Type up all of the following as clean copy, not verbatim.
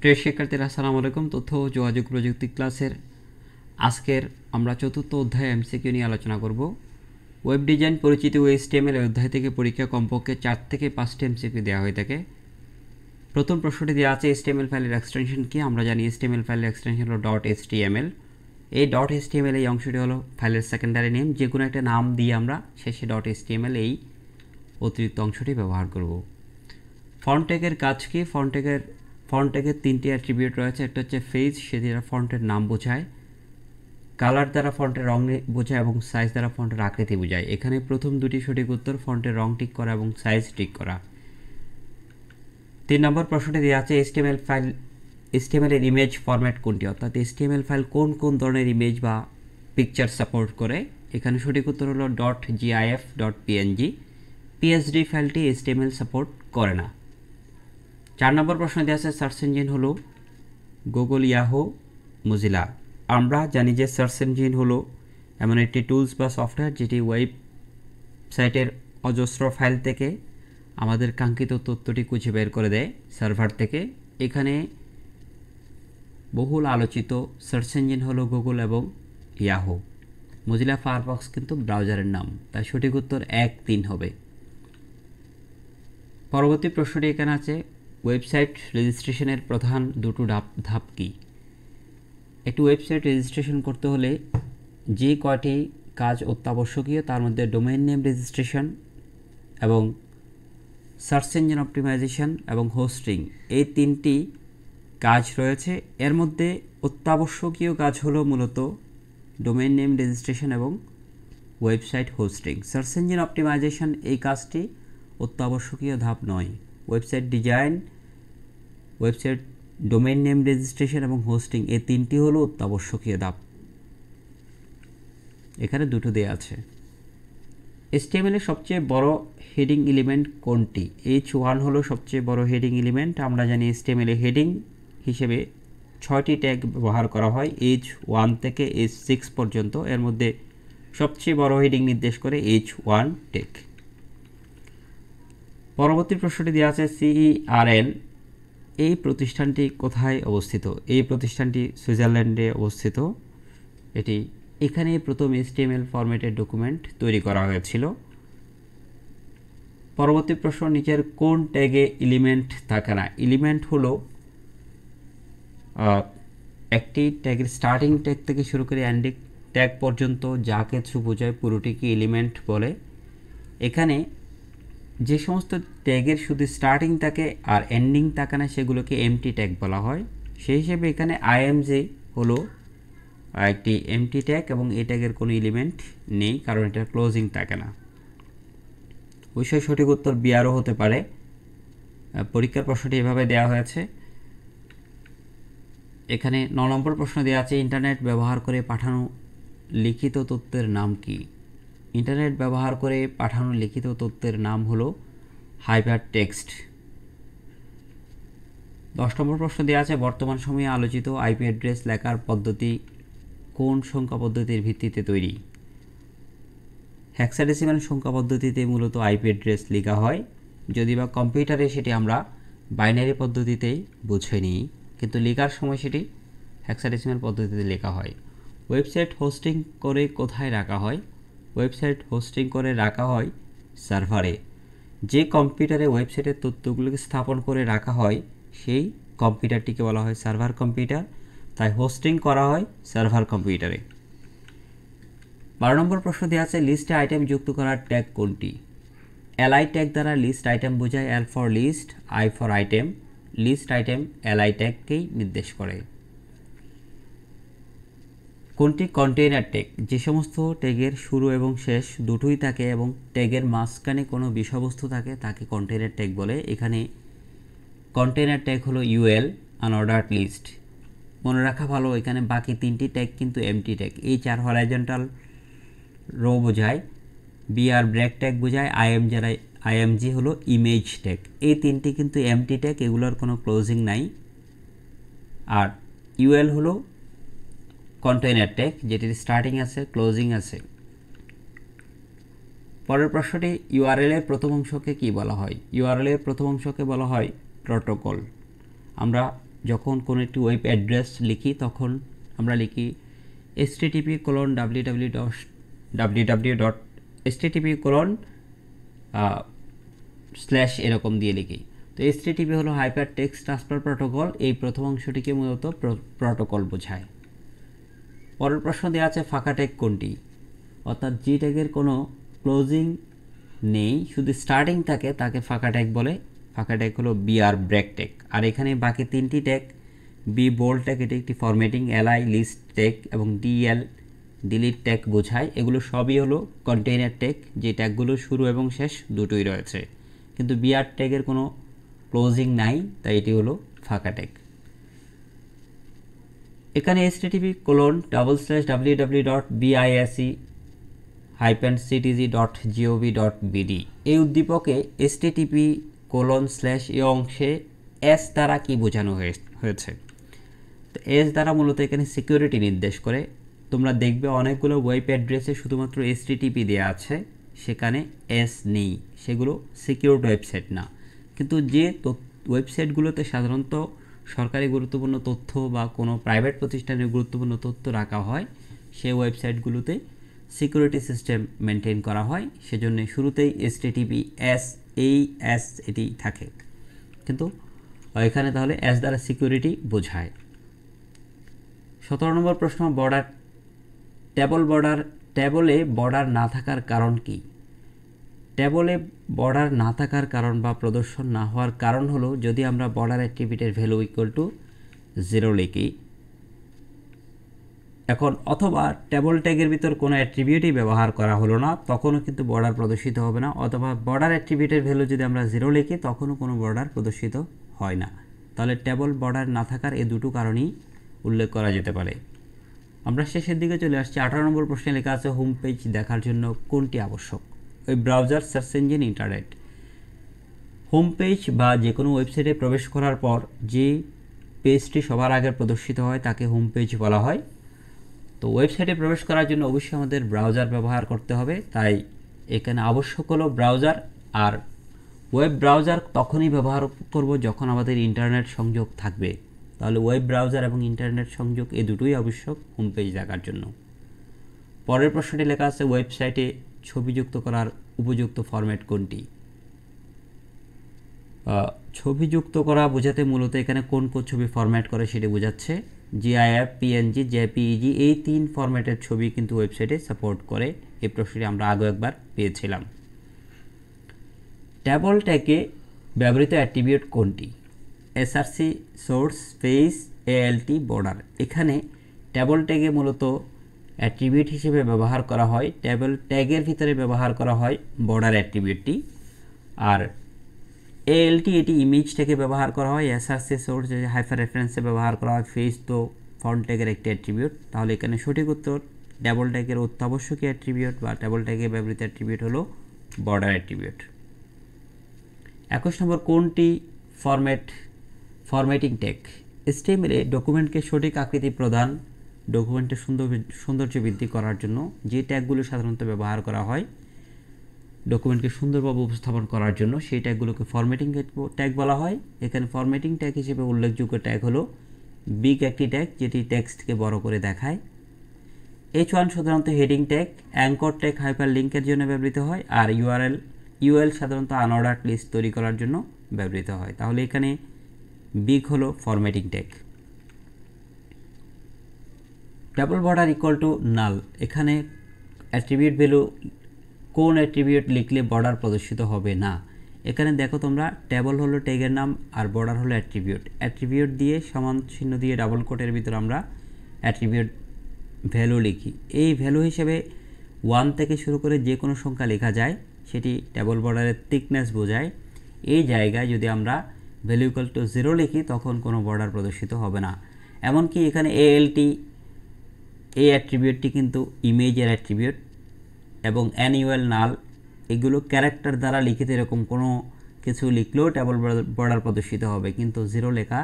প্রিয় শিক্ষার্থীরা আসসালামু আলাইকুম। তথ্য ও যোগাযোগ প্রযুক্তি ক্লাসের আজকের আমরা চতুর্থ অধ্যায়ে এমসিকিউ নিয়ে আলোচনা করব। ওয়েব ডিজাইন পরিচিতি ও HTML অধ্যায় থেকে পরীক্ষা কমপক্ষে 4 থেকে 5টি এমসিকিউ দেওয়া হয়ে থাকে। প্রথম প্রশ্নটি দেওয়া আছে HTML ফাইলের এক্সটেনশন কি। আমরা জানি HTML ফাইলের এক্সটেনশন হলো .html। এই .html এই অংশটি হলো ফাইলের সেকেন্ডারি নেম। যে কোনো একটা নাম দিয়ে আমরা শেষে .html এই অতিরিক্ত অংশটি ব্যবহার করব। ফন্ট ট্যাগের কাজ কি? ফন্ট ট্যাগের 3টি অ্যাট্রিবিউট রয়েছে। একটা হচ্ছে ফেজ, সেটি দ্বারা ফন্টের নাম বোঝায়, কালার দ্বারা ফন্টের রং বোঝায় এবং সাইজ দ্বারা ফন্টের আকৃতি বোঝায়। এখানে প্রথম দুটি সঠিক উত্তর, ফন্টের রং ঠিক করা এবং সাইজ ঠিক করা। 3 নম্বর প্রশ্নটি দেওয়া আছে HTML এর ইমেজ ফরম্যাট কোনটি, অর্থাৎ HTML ফাইল কোন কোন ধরনের ইমেজ বা পিকচার সাপোর্ট করে। এখানে সঠিক উত্তর হলো .gif, .png। PSD ফাইলটি HTML সাপোর্ট করে না। 4 নম্বর প্রশ্ন দেওয়া আছে সার্চ ইঞ্জিন হলো গুগল, ইয়াহু, মজিলা। আমরা জানি যে সার্চ ইঞ্জিন হলো এমন একটি টুলস বা সফটওয়্যার যেটি ওয়েবসাইটের অজস্র ফাইল থেকে আমাদের কাঙ্ক্ষিত তথ্যটি খুঁজে বের করে দেয় সার্ভার থেকে। এখানে বহুল আলোচিত সার্চ ইঞ্জিন হলো গুগল এবং ইয়াহু। মজিলা ফায়ারফক্স কিন্তু ব্রাউজারের নাম, তাই সঠিক উত্তর 1, 3 হবে। পরবর্তী প্রশ্নটি এখানে আছে ওয়েবসাইট রেজিস্ট্রেশনের প্রধান দুটো ধাপ কি। একটি ওয়েবসাইট রেজিস্ট্রেশন করতে হলে যে কয়টি কাজ অত্যাবশ্যকীয় তার মধ্যে ডোমেইন নেম রেজিস্ট্রেশন এবং সার্চ ইঞ্জিন অপটিমাইজেশন এবং হোস্টিং, এই 3টি কাজ রয়েছে। এর মধ্যে অত্যাবশ্যকীয় কাজ হলো মূলত ডোমেইন নেম রেজিস্ট্রেশন এবং website hosting. Search engine optimisation এই কাজটি অত্যাবশ্যকীয় ধাপ নয়। Website design, website domain name registration এবং হোস্টিং, এই 3টি হলো অত্যাবশ্যকীয় ধাপ। এখানে দুটো দেয়া আছে। HTML এর সবচেয়ে বড় হেডিং এলিমেন্ট কোনটি? H1 হলো সবচেয়ে বড় হেডিং এলিমেন্ট। আমরা জানি HTML এ হেডিং হিসেবে 6টি ট্যাগ ব্যবহার করা হয় H1 থেকে H6 পর্যন্ত। এর মধ্যে সবচেয়ে বড় হেডিং নির্দেশ করে H1 ট্যাগ। পরবর্তী প্রশ্নটি দেওয়া আছে CERN এই প্রতিষ্ঠানটি কোথায় অবস্থিত? এই প্রতিষ্ঠানটি সুইজারল্যান্ডে অবস্থিত। এখানে প্রথম HTML ফরম্যাটের ডকুমেন্ট তৈরি করা হয়েছিল। পরবর্তী প্রশ্ন, নিচের কোন ট্যাগে এলিমেন্ট থাকে না? এলিমেন্ট হলো একটি ট্যাগের স্টার্টিং ট্যাগ থেকে শুরু করে এন্ডিং ট্যাগ পর্যন্ত যা কিছু বোঝায় পুরোটিকে এলিমেন্ট বলে। এখানে যে সমস্ত ট্যাগের শুধু স্টার্টিং থাকে আর এন্ডিং থাকে না সেগুলোকে এমটি ট্যাগ বলা হয়। সেই হিসেবে এখানে IMG হলো একটি এমটি ট্যাগ এবং এই ট্যাগের কোনো এলিমেন্ট নেই কারণ এটা ক্লোজিং থাকে না। অবশ্যই সঠিক উত্তর বিআরও হতে পারে। পরীক্ষার প্রশ্নটি এভাবে দেওয়া হয়েছে। এখানে 9 নম্বর প্রশ্ন দেওয়া আছে ইন্টারনেট ব্যবহার করে পাঠানো লিখিত তথ্যের নাম কি? ইন্টারনেট ব্যবহার করে পাঠানো লিখিত তথ্যের নাম হলো হাইপারটেক্সট। 10 নম্বর প্রশ্ন দেওয়া আছে বর্তমান সময়ে আলোচিত আইপি অ্যাড্রেস লেখার পদ্ধতি কোন সংখ্যা পদ্ধতির ভিত্তিতে তৈরি? হেক্সাডেসিমাল সংখ্যা পদ্ধতিতে মূলত আইপি অ্যাড্রেস লেখা হয়, যদি বা কম্পিউটারে সেটি আমরা বাইনারি পদ্ধতিতেই বুঝে নিই, কিন্তু লেখার সময় সেটি হেক্সাডেসিমাল পদ্ধতিতে লেখা হয়। ওয়েবসাইট হোস্টিং করে কোথায় রাখা হয়? ওয়েবসাইট হোস্টিং করে রাখা হয় সার্ভারে। যে কম্পিউটারে ওয়েবসাইটের তথ্যগুলোকে স্থাপন করে রাখা হয় সেই কম্পিউটারটিকে বলা হয় সার্ভার কম্পিউটার, তাই হোস্টিং করা হয় সার্ভার কম্পিউটারে। 12 নম্বর প্রশ্ন দেওয়া আছে লিস্টে আইটেম যুক্ত করার ট্যাগ কোনটি? LI ট্যাগ দ্বারা লিস্ট আইটেম বোঝায়। L for list, I for item. List item LI ট্যাগকেই নির্দেশ করে। কোনটি কন্টেইনার ট্যাগ? যে সমস্ত ট্যাগের শুরু এবং শেষ দুটোই থাকে এবং ট্যাগের মাঝখানে কোনো বিষয়বস্তু থাকে তাকে কন্টেইনার ট্যাগ বলে। এখানে কন্টেইনার ট্যাগ হলো UL, আনঅর্ডার্ড লিস্ট। মনে রাখা ভালো, এখানে বাকি 3টি ট্যাগ কিন্তু empty tag. HR horizontal row বোঝায়, BR ব্রেক ট্যাগ বোঝায়, IMG হলো ইমেজ ট্যাগ। এই 3টি কিন্তু এমটি ট্যাগ, এগুলোর কোনো ক্লোজিং নাই। আর UL হলো কন্টেইনার ট্যাগ যেটির স্টার্টিং আছে, ক্লোজিং আছে। পরের প্রশ্নটি URL এর প্রথম অংশকে কি বলা হয়? URL এর প্রথম অংশকে বলা হয় প্রোটোকল। আমরা যখন কোনো একটি ওয়েব অ্যাড্রেস লিখি তখন আমরা লিখি http://www.http:/ এরকম দিয়ে লিখি। তো HTTP হলো হাইপার টেক্সট ট্রান্সফার প্রোটোকল, এই প্রথম অংশটিকে মূলত প্রোটোকল বোঝায়। পরের প্রশ্ন দেওয়া আছে ফাঁকা ট্যাগ কোনটি, অর্থাৎ যে ট্যাগের কোনো ক্লোজিং নেই, শুধু স্টার্টিং থাকে তাকে ফাঁকা ট্যাগ বলে। ফাঁকা ট্যাগ হলো BR ব্রেক ট্যাগ। আর এখানে বাকি তিনটি ট্যাগ, বি বোল্ড ট্যাগ এটি একটি ফরম্যাটিং, LI লিস্ট ট্যাগ এবং DL ডিলিট ট্যাগ বোঝায়। এগুলো সবই হলো কন্টেইনার ট্যাগ, যে ট্যাগগুলো শুরু এবং শেষ দুটোই রয়েছে, কিন্তু BR ট্যাগের কোনো ক্লোজিং নাই, তাই এটি হলো ফাঁকা ট্যাগ। এখানে http://www.bise-ctg.gov.bd এই উদ্দীপকে http:// এই অংশে এস দ্বারা কি বোঝানো হয়েছে। তো এস দ্বারা মূলত এখানে সিকিউরিটি নির্দেশ করে। তোমরা দেখবে অনেকগুলো ওয়েব অ্যাড্রেসে শুধুমাত্র http দেওয়া আছে, সেখানে এস নেই, সেগুলো সিকিউরড ওয়েবসাইট না। কিন্তু যে ওয়েবসাইটগুলোতে সাধারণত সরকারি গুরুত্বপূর্ণ তথ্য বা কোনো প্রাইভেট প্রতিষ্ঠানের গুরুত্বপূর্ণ তথ্য রাখা হয়, সেই ওয়েবসাইটগুলোতে সিকিউরিটি সিস্টেম মেনটেন করা হয়, সেজন্য শুরুতেই https এই এস এটি থাকে, কিন্তু এখানে তাহলে এস দ্বারা সিকিউরিটি বোঝায়। 17 নম্বর প্রশ্ন, ট্যাবলে বর্ডার না থাকার কারণ কি? ট্যাবলে বর্ডার না থাকার কারণ বা প্রদর্শন না হওয়ার কারণ হলো যদি আমরা বর্ডার অ্যাট্রিবিউটের ভ্যালু ইকুয়াল টু 0 লিখি, এখন অথবা ট্যাবল ট্যাগের ভিতর কোনো অ্যাট্রিবিউটই ব্যবহার করা হলো না, তখনও কিন্তু বর্ডার প্রদর্শিত হবে না, অথবা বর্ডার অ্যাট্রিবিউটের ভ্যালু যদি আমরা 0 লিখি তখনও কোনো বর্ডার প্রদর্শিত হয় না। তাহলে ট্যাবল বর্ডার না থাকার এই দুটো কারণই উল্লেখ করা যেতে পারে। আমরা শেষের দিকে চলে আসছি। 18 নম্বর প্রশ্নে লেখা আছে হোম পেজ দেখার জন্য কোনটি আবশ্যক? ওই browser, search engine, internet. Home page বা যে কোনো ওয়েবসাইটে প্রবেশ করার পর যে পেজটি সবার আগে প্রদর্শিত হয় তাকে হোম পেজ বলা হয়। তো ওয়েবসাইটে প্রবেশ করার জন্য অবশ্যই আমাদের ব্রাউজার ব্যবহার করতে হবে, তাই এখানে আবশ্যক হলো ব্রাউজার। আর ওয়েব ব্রাউজার তখনই ব্যবহার করব যখন আমাদের ইন্টারনেট সংযোগ থাকবে, তাহলে ওয়েব ব্রাউজার এবং ইন্টারনেট সংযোগ এই দুটোই আবশ্যক হোম পেজ দেখার জন্য। পরের প্রশ্নটি লেখা আছে ওয়েবসাইটে ছবি যুক্ত করার উপযুক্ত ফরম্যাট কোনটি? ছবি যুক্ত করা বোঝাতে মূলত এখানে কোন কোন ছবি ফরম্যাট করে সেটি বোঝাচ্ছে। GIF, PNG, JPEG এই 3 ফরম্যাটের ছবি কিন্তু ওয়েবসাইটে সাপোর্ট করে। এই প্রশ্নটি আমরা আগে একবার পেয়েছিলাম। ট্যাবল ট্যাগে ব্যবহৃত অ্যাট্রিবিউট কোনটি? SRC, source, face, ALT, border. এখানে ট্যাবল ট্যাগে মূলত অ্যাট্রিবিউট হিসেবে ব্যবহার করা হয়, ট্যাবল ট্যাগের ভিতরে ব্যবহার করা হয় বর্ডার অ্যাট্রিবিউটটি, আর ALT এটি ইমেজ ট্যাগে ব্যবহার করা হয়, SRC, সোর্স, হাইপার রেফারেন্সে ব্যবহার করা হয়, ফেস তো ফন্ট ট্যাগের একটি অ্যাট্রিবিউট। তাহলে এখানে সঠিক উত্তর ট্যাবল ট্যাগের অত্যাবশ্যকীয় অ্যাট্রিবিউট বা ট্যাবল ট্যাগে ব্যবহৃত অ্যাট্রিবিউট হলো বর্ডার অ্যাট্রিবিউট। 21 নম্বর কোনটি ফরম্যাটিং ট্যাগ? HTML ডকুমেন্টকে সঠিক আকৃতি প্রদান, ডকুমেন্টের সৌন্দর্য বৃদ্ধি করার জন্য যে ট্যাগগুলো সাধারণত ব্যবহার করা হয় ডকুমেন্টকে সুন্দরভাবে উপস্থাপন করার জন্য, সেই ট্যাগগুলোকে ফরম্যাটিং ট্যাগ বলা হয়। এখানে ফরম্যাটিং ট্যাগ হিসেবে উল্লেখযোগ্য ট্যাগ হলো বিগ একটি ট্যাগ যেটি টেক্সটকে বড় করে দেখায়, H1 সাধারণত heading tag, anchor tag hyper লিঙ্কের জন্য ব্যবহৃত হয়, আর UL সাধারণত আনঅর্ডার্ড লিস্ট তৈরি করার জন্য ব্যবহৃত হয়। তাহলে এখানে বিগ হলো formatting tag. Double border equal to নাল, এখানে অ্যাট্রিবিউট ভ্যালু কোন অ্যাট্রিবিউট লিখলে বর্ডার প্রদর্শিত হবে না? এখানে দেখো তোমরা, ট্যাবল হলো ট্যাগের নাম আর বর্ডার হলো অ্যাট্রিবিউট দিয়ে সমান চিহ্ন দিয়ে ডাবল কোটের ভিতর আমরা অ্যাট্রিবিউট ভ্যালু লিখি। এই ভ্যালু হিসেবে 1 থেকে শুরু করে যে কোনো সংখ্যা লেখা যায়, সেটি ডাবল বর্ডারের থিকনেস বোঝায়। এই জায়গায় যদি আমরা ভ্যালু ইকুয়াল টু 0 লিখি তখন কোনো বর্ডার প্রদর্শিত হবে না। এমনকি এখানে ALT এই অ্যাট্রিবিউটটি কিন্তু ইমেজের অ্যাট্রিবিউট, এবং NUL নাল এগুলো ক্যারেক্টার দ্বারা লিখিত, এরকম কোনো কিছু লিখলেও ডাবল বর্ডার প্রদর্শিত হবে, কিন্তু 0 লেখা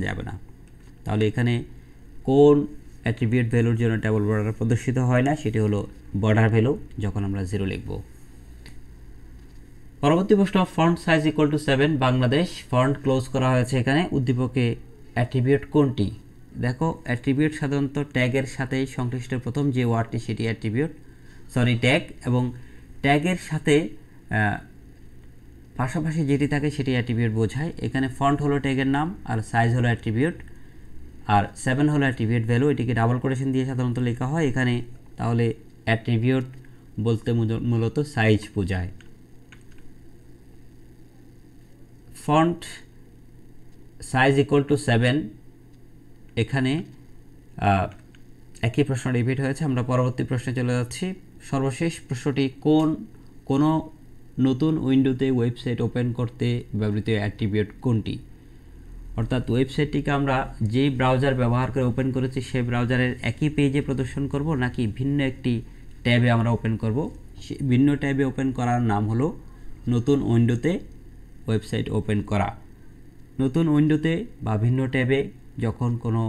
যাবে না। তাহলে এখানে কোন অ্যাট্রিবিউট ভ্যালুর জন্য ডাবল বর্ডার প্রদর্শিত হয় না, সেটি হলো বর্ডার ভ্যালু যখন আমরা 0 লিখব। পরবর্তী প্রশ্ন, font size equal to 7 Bangladesh, font close করা হয়েছে এখানে, উদ্দীপকে অ্যাট্রিবিউট কোনটি? দেখো অ্যাট্রিবিউট সাধারণত ট্যাগের সাথে সংশ্লিষ্ট প্রথম যে ওয়ার্ডটি সেটি অ্যাট্রিবিউট, ট্যাগ, এবং ট্যাগের সাথে পাশাপাশি যেটি থাকে সেটি অ্যাট্রিবিউট বোঝায়। এখানে ফন্ট হলো ট্যাগের নাম, আর সাইজ হলো অ্যাট্রিবিউট, আর 7 হলো অ্যাট্রিবিউট ভ্যালু। এটিকে ডাবল কোটেশন দিয়ে সাধারণত লেখা হয় এখানে। তাহলে অ্যাট্রিবিউট বলতে মূলত সাইজ বোঝায়। ফন্ট সাইজ ইকুয়াল টু 7, এখানে একই প্রশ্ন রিপিট হয়েছে। আমরা পরবর্তী প্রশ্নে চলে যাচ্ছি। সর্বশেষ প্রশ্নটি, কোনো নতুন উইন্ডোতে ওয়েবসাইট ওপেন করতে ব্যবহৃত অ্যাট্রিবিউট কোনটি? অর্থাৎ ওয়েবসাইটটিকে আমরা যেই ব্রাউজার ব্যবহার করে ওপেন করেছি সেই ব্রাউজারের একই পেজে প্রদর্শন করব, নাকি ভিন্ন একটি ট্যাবে আমরা ওপেন করব। ভিন্ন ট্যাবে ওপেন করার নাম হলো নতুন উইন্ডোতে ওয়েবসাইট ওপেন করা। নতুন উইন্ডোতে বা ভিন্ন ট্যাবে যখন কোনো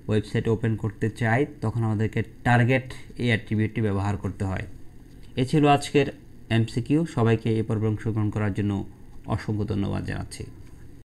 ওয়েবসাইট ওপেন করতে চাই তখন আমাদেরকে টার্গেট এই অ্যাট্রিবিউটটি ব্যবহার করতে হয়। এ ছিল আজকের এমসিকিউ। সবাইকে এই পর্বে অংশগ্রহণ করার জন্য অসংখ্য ধন্যবাদ জানাচ্ছি।